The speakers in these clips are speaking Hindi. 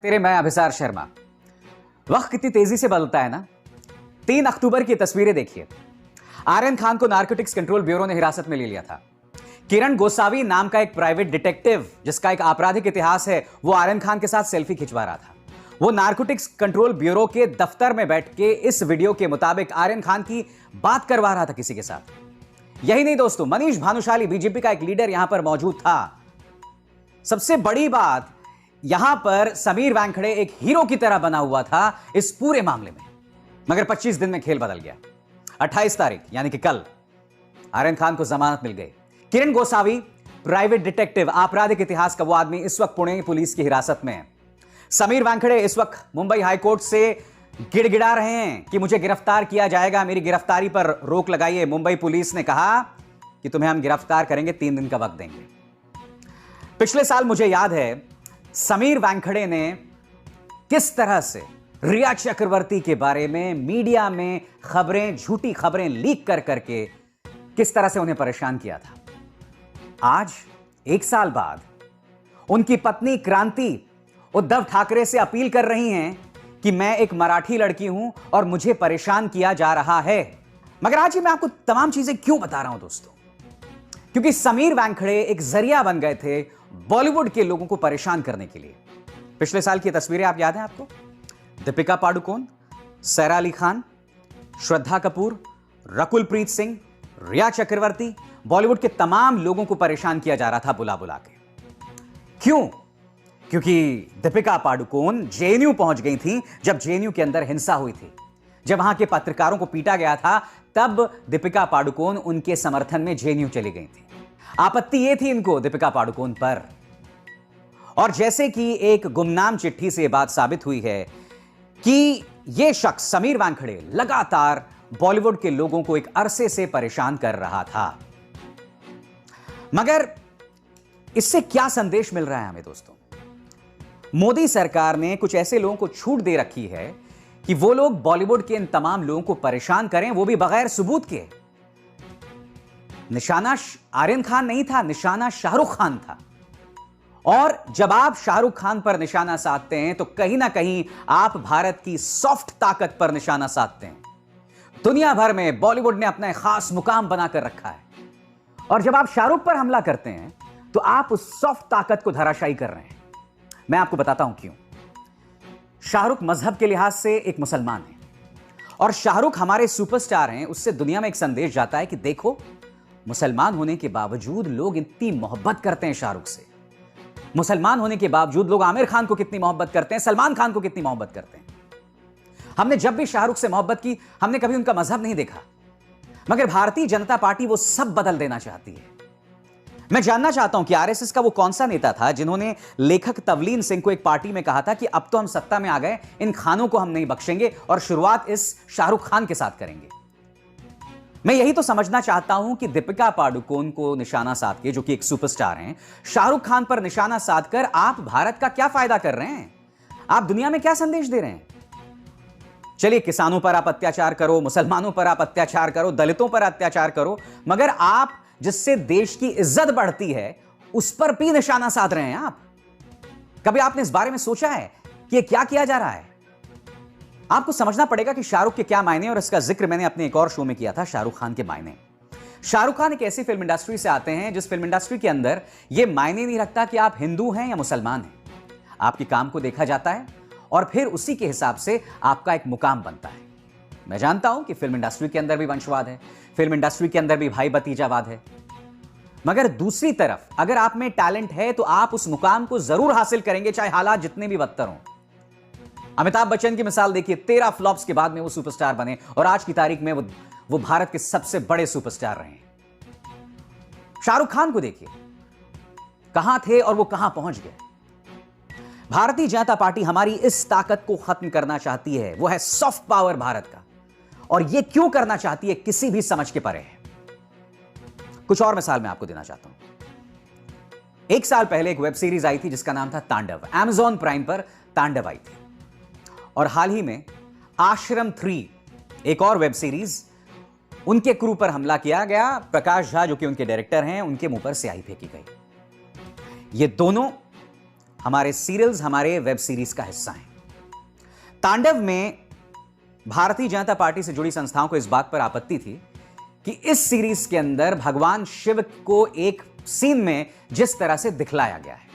तेरे मैं अभिसार शर्मा। वक्त कितनी तेजी से बदलता है ना। 3 अक्टूबर की तस्वीरें देखिए। आर्यन खान को नारकोटिक्स कंट्रोल ब्यूरो ने हिरासत में ले लिया था। किरण गोसावी नाम का एक प्राइवेट डिटेक्टिव जिसका एक आपराधिक इतिहास है, वो आर्यन खान के साथ सेल्फी खिंचवा रहा था। वो नारकोटिक्स कंट्रोल ब्यूरो के दफ्तर में बैठ के इस वीडियो के मुताबिक आर्यन खान की बात करवा रहा था किसी के साथ। यही नहीं दोस्तों, मनीष भानुशाली बीजेपी का एक लीडर यहां पर मौजूद था। सबसे बड़ी बात, यहां पर समीर वानखेड़े एक हीरो की तरह बना हुआ था इस पूरे मामले में। मगर 25 दिन में खेल बदल गया। 28 तारीख यानी कि कल आर्यन खान को जमानत मिल गई। किरण गोसावी प्राइवेट डिटेक्टिव, आपराधिक इतिहास का वो आदमी इस वक्त पुणे पुलिस की हिरासत में है। समीर वानखेड़े इस वक्त मुंबई हाईकोर्ट से गिड़गिड़ा रहे हैं कि मुझे गिरफ्तार किया जाएगा, मेरी गिरफ्तारी पर रोक लगाइए। मुंबई पुलिस ने कहा कि तुम्हें हम गिरफ्तार करेंगे, 3 दिन का वक्त देंगे। पिछले साल मुझे याद है समीर वानखेड़े ने किस तरह से रिया चक्रवर्ती के बारे में मीडिया में खबरें, झूठी खबरें लीक कर करके किस तरह से उन्हें परेशान किया था। आज 1 साल बाद उनकी पत्नी क्रांति उद्धव ठाकरे से अपील कर रही हैं कि मैं एक मराठी लड़की हूं और मुझे परेशान किया जा रहा है। मगर आज मैं आपको तमाम चीजें क्यों बता रहा हूं दोस्तों, क्योंकि समीर वानखेड़े एक जरिया बन गए थे बॉलीवुड के लोगों को परेशान करने के लिए। पिछले साल की तस्वीरें आप याद है आपको? दीपिका पादुकोण, सैरा अली खान, श्रद्धा कपूर, रकुल प्रीत सिंह, रिया चक्रवर्ती, बॉलीवुड के तमाम लोगों को परेशान किया जा रहा था बुला बुला के। क्यों? क्योंकि दीपिका पादुकोण जेएनयू पहुंच गई थी जब जेएनयू के अंदर हिंसा हुई थी। जब वहां के पत्रकारों को पीटा गया था तब दीपिका पादुकोण उनके समर्थन में जेएनयू चली गई थी। आपत्ति यह थी इनको दीपिका पादुकोण पर। और जैसे कि एक गुमनाम चिट्ठी से बात साबित हुई है कि यह शख्स समीर वानखेड़े लगातार बॉलीवुड के लोगों को एक अरसे से परेशान कर रहा था। मगर इससे क्या संदेश मिल रहा है हमें दोस्तों? मोदी सरकार ने कुछ ऐसे लोगों को छूट दे रखी है कि वो लोग बॉलीवुड के इन तमाम लोगों को परेशान करें, वो भी बगैर सबूत के। निशाना आर्यन खान नहीं था, निशाना शाहरुख खान था। और जब आप शाहरुख खान पर निशाना साधते हैं तो कहीं ना कहीं आप भारत की सॉफ्ट ताकत पर निशाना साधते हैं। दुनिया भर में बॉलीवुड ने अपना एक खास मुकाम बनाकर रखा है। और जब आप शाहरुख पर हमला करते हैं तो आप उस सॉफ्ट ताकत को धराशायी कर रहे हैं। मैं आपको बताता हूं क्यों। शाहरुख मजहब के लिहाज से एक मुसलमान है और शाहरुख हमारे सुपरस्टार हैं। उससे दुनिया में एक संदेश जाता है कि देखो, मुसलमान होने के बावजूद लोग इतनी मोहब्बत करते हैं शाहरुख से। मुसलमान होने के बावजूद लोग आमिर खान को कितनी मोहब्बत करते हैं, सलमान खान को कितनी मोहब्बत करते हैं। हमने जब भी शाहरुख से मोहब्बत की, हमने कभी उनका मजहब नहीं देखा। मगर भारतीय जनता पार्टी वो सब बदल देना चाहती है। मैं जानना चाहता हूं कि आरएसएस का वो कौन सा नेता था जिन्होंने लेखक तवलीन सिंह को एक पार्टी में कहा था कि अब तो हम सत्ता में आ गए, इन खानों को हम नहीं बख्शेंगे और शुरुआत इस शाहरुख खान के साथ करेंगे। मैं यही तो समझना चाहता हूं कि दीपिका पादुकोण को निशाना साध के, जो कि एक सुपरस्टार हैं, शाहरुख खान पर निशाना साधकर आप भारत का क्या फायदा कर रहे हैं? आप दुनिया में क्या संदेश दे रहे हैं? चलिए, किसानों पर आप अत्याचार करो, मुसलमानों पर आप अत्याचार करो, दलितों पर अत्याचार करो, मगर आप जिससे देश की इज्जत बढ़ती है उस पर भी निशाना साध रहे हैं आप। कभी आपने इस बारे में सोचा है कि ये क्या किया जा रहा है? आपको समझना पड़ेगा कि शाहरुख के क्या मायने, और इसका जिक्र मैंने अपने एक और शो में किया था, शाहरुख खान के मायने। शाहरुख खान एक ऐसी फिल्म इंडस्ट्री से आते हैं जिस फिल्म इंडस्ट्री के अंदर यह मायने नहीं रखता कि आप हिंदू हैं या मुसलमान हैं। आपके काम को देखा जाता है और फिर उसी के हिसाब से आपका एक मुकाम बनता है। मैं जानता हूं कि फिल्म इंडस्ट्री के अंदर भी वंशवाद है, फिल्म इंडस्ट्री के अंदर भी भाई भतीजावाद है, मगर दूसरी तरफ अगर आप में टैलेंट है तो आप उस मुकाम को जरूर हासिल करेंगे, चाहे हालात जितने भी बदतर हों। अमिताभ बच्चन की मिसाल देखिए, 13 फ्लॉप्स के बाद में वो सुपरस्टार बने और आज की तारीख में वो भारत के सबसे बड़े सुपरस्टार रहे। शाहरुख खान को देखिए, कहां थे और वो कहां पहुंच गए। भारतीय जनता पार्टी हमारी इस ताकत को खत्म करना चाहती है, वो है सॉफ्ट पावर भारत का। और ये क्यों करना चाहती है, किसी भी समझ के परे है। कुछ और मिसाल मैं आपको देना चाहता हूं। 1 साल पहले एक वेब सीरीज आई थी जिसका नाम था तांडव। अमेज़न प्राइम पर तांडव आई थी। और हाल ही में आश्रम 3, एक और वेब सीरीज, उनके क्रू पर हमला किया गया। प्रकाश झा जो कि उनके डायरेक्टर हैं, उनके मुंह पर स्याही फेंकी गई। ये दोनों हमारे सीरियल्स, हमारे वेब सीरीज का हिस्सा हैं। तांडव में भारतीय जनता पार्टी से जुड़ी संस्थाओं को इस बात पर आपत्ति थी कि इस सीरीज के अंदर भगवान शिव को एक सीन में जिस तरह से दिखलाया गया है,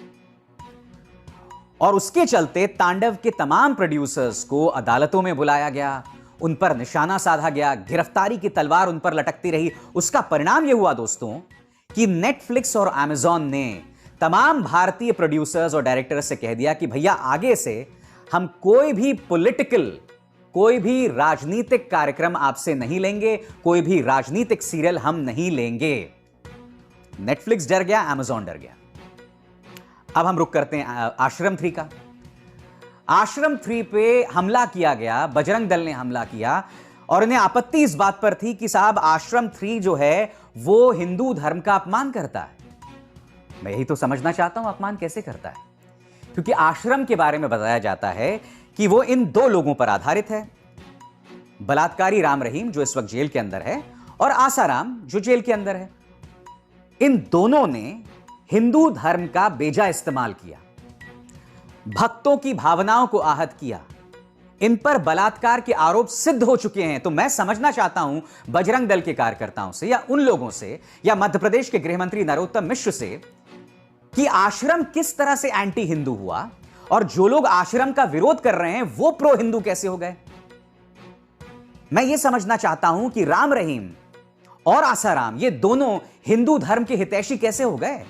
और उसके चलते तांडव के तमाम प्रोड्यूसर्स को अदालतों में बुलाया गया, उन पर निशाना साधा गया, गिरफ्तारी की तलवार उन पर लटकती रही। उसका परिणाम यह हुआ दोस्तों कि नेटफ्लिक्स और अमेज़न ने तमाम भारतीय प्रोड्यूसर्स और डायरेक्टर्स से कह दिया कि भैया आगे से हम कोई भी पॉलिटिकल, कोई भी राजनीतिक कार्यक्रम आपसे नहीं लेंगे, कोई भी राजनीतिक सीरियल हम नहीं लेंगे। नेटफ्लिक्स डर गया, अमेज़न डर गया। अब हम रुक करते हैं आश्रम 3 का। आश्रम 3 पे हमला किया गया, बजरंग दल ने हमला किया, और इन्हें आपत्ति इस बात पर थी कि साहब आश्रम 3 जो है वो हिंदू धर्म का अपमान करता है। मैं यही तो समझना चाहता हूं, अपमान कैसे करता है? क्योंकि आश्रम के बारे में बताया जाता है कि वो इन 2 लोगों पर आधारित है, बलात्कारी राम रहीम जो इस वक्त जेल के अंदर है, और आसाराम जो जेल के अंदर है। इन दोनों ने हिंदू धर्म का बेजा इस्तेमाल किया, भक्तों की भावनाओं को आहत किया, इन पर बलात्कार के आरोप सिद्ध हो चुके हैं। तो मैं समझना चाहता हूं बजरंग दल के कार्यकर्ताओं से, या उन लोगों से, या मध्य प्रदेश के गृह मंत्री नरोत्तम मिश्र से, कि आश्रम किस तरह से एंटी हिंदू हुआ, और जो लोग आश्रम का विरोध कर रहे हैं वो प्रो हिंदू कैसे हो गए। मैं यह समझना चाहता हूं कि राम रहीम और आसाराम ये दोनों हिंदू धर्म के हितैषी कैसे हो गए।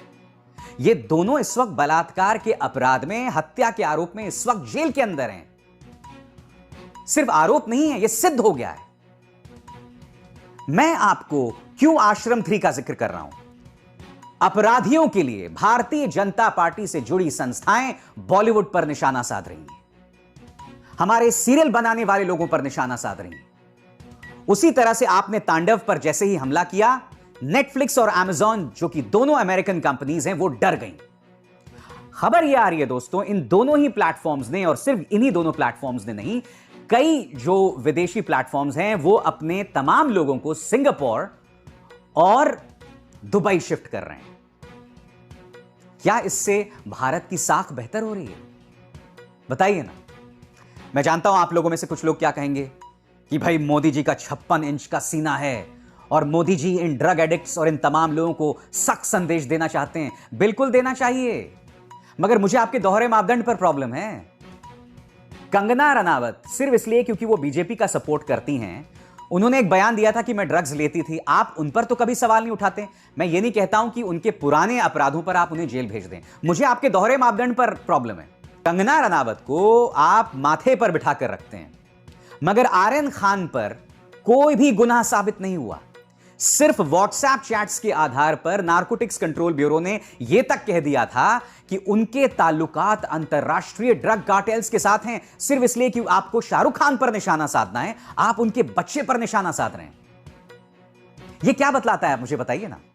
ये दोनों इस वक्त बलात्कार के अपराध में, हत्या के आरोप में इस वक्त जेल के अंदर हैं। सिर्फ आरोप नहीं है, यह सिद्ध हो गया है। मैं आपको क्यों आश्रम 3 का जिक्र कर रहा हूं? अपराधियों के लिए भारतीय जनता पार्टी से जुड़ी संस्थाएं बॉलीवुड पर निशाना साध रही हैं, हमारे सीरियल बनाने वाले लोगों पर निशाना साध रही हैं। उसी तरह से आपने तांडव पर जैसे ही हमला किया, नेटफ्लिक्स और अमेज़न जो कि दोनों अमेरिकन कंपनीज हैं, वो डर गईं। खबर यह आ रही है दोस्तों, इन दोनों ही प्लेटफॉर्म्स ने, और सिर्फ इन्हीं दोनों प्लेटफॉर्म्स ने नहीं, कई जो विदेशी प्लेटफॉर्म्स हैं वो अपने तमाम लोगों को सिंगापुर और दुबई शिफ्ट कर रहे हैं। क्या इससे भारत की साख बेहतर हो रही है? बताइए ना। मैं जानता हूं आप लोगों में से कुछ लोग क्या कहेंगे कि भाई मोदी जी का 56 इंच का सीना है और मोदी जी इन ड्रग एडिक्ट्स और इन तमाम लोगों को सख्त संदेश देना चाहते हैं। बिल्कुल देना चाहिए, मगर मुझे आपके दोहरे मापदंड पर प्रॉब्लम है। कंगना रनावत सिर्फ इसलिए क्योंकि वो बीजेपी का सपोर्ट करती हैं, उन्होंने एक बयान दिया था कि मैं ड्रग्स लेती थी, आप उन पर तो कभी सवाल नहीं उठाते। मैं ये नहीं कहता हूं कि उनके पुराने अपराधों पर आप उन्हें जेल भेज दें, मुझे आपके दोहरे मापदंड पर प्रॉब्लम है। कंगना रनावत को आप माथे पर बिठा कर रखते हैं, मगर आर्यन खान पर कोई भी गुनाह साबित नहीं हुआ। सिर्फ व्हाट्सएप चैट्स के आधार पर नारकोटिक्स कंट्रोल ब्यूरो ने यह तक कह दिया था कि उनके ताल्लुकात अंतरराष्ट्रीय ड्रग कार्टेल्स के साथ हैं। सिर्फ इसलिए कि आपको शाहरुख खान पर निशाना साधना है, आप उनके बच्चे पर निशाना साध रहे हैं। यह क्या बतलाता है, आप मुझे बताइए ना।